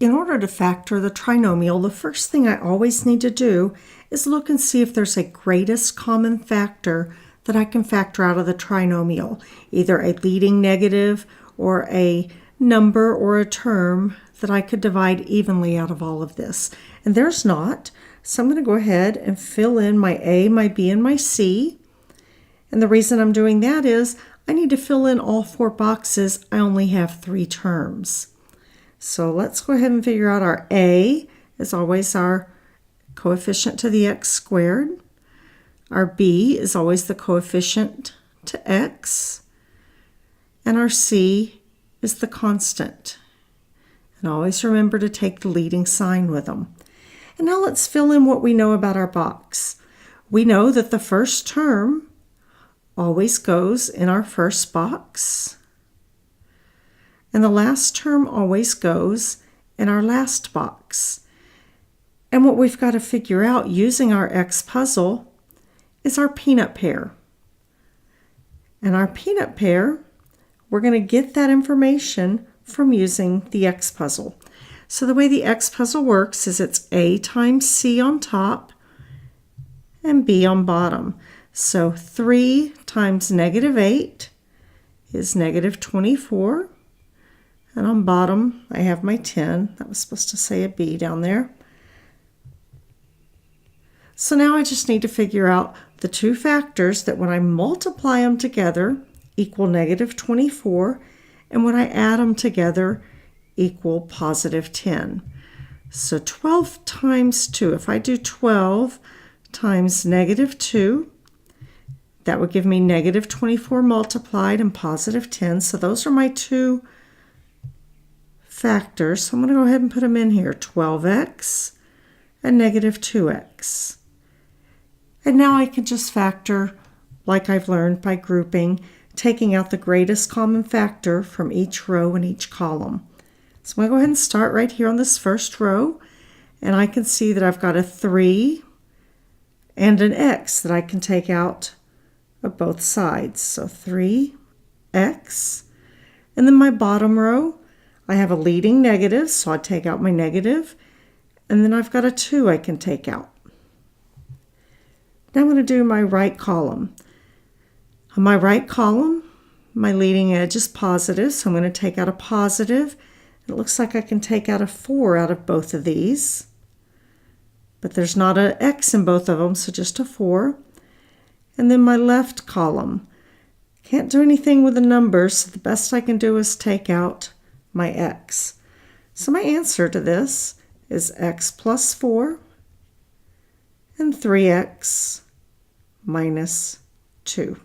In order to factor the trinomial, the first thing I always need to do is look and see if there's a greatest common factor that I can factor out of the trinomial, either a leading negative or a number or a term that I could divide evenly out of all of this. And there's not, so I'm going to go ahead and fill in my A, my B, and my C. And the reason I'm doing that is I need to fill in all 4 boxes. I only have 3 terms. So let's go ahead and figure out our A is always our coefficient to the x squared. Our B is always the coefficient to x. And our C is the constant. And always remember to take the leading sign with them. And now let's fill in what we know about our box. We know that the first term always goes in our first box. And the last term always goes in our last box. And what we've got to figure out using our X puzzle is our peanut pair. And our peanut pair, we're going to get that information from using the X puzzle. So the way the X puzzle works is it's A times C on top and B on bottom. So 3 times -8 is -24. And on bottom, I have my 10. That was supposed to say a B down there. So now I just need to figure out the 2 factors that when I multiply them together equal -24, and when I add them together equal +10. So 12 times 2, if I do 12 times -2, that would give me -24 multiplied and +10. So those are my 2 factors. So I'm going to go ahead and put them in here, 12x and -2x. And now I can just factor like I've learned by grouping, taking out the greatest common factor from each row and each column. So I'm going to go ahead and start right here on this first row, and I can see that I've got a 3 and an x that I can take out of both sides. So 3x. And then my bottom row, I have a leading negative, so I take out my negative, and then I've got a 2 I can take out. Now I'm going to do my right column. On my right column, my leading edge is positive, so I'm going to take out a positive. It looks like I can take out a 4 out of both of these, but there's not an x in both of them, so just a 4. And then my left column, can't do anything with the numbers, so the best I can do is take out my x. So my answer to this is x plus 4 and 3x minus 2.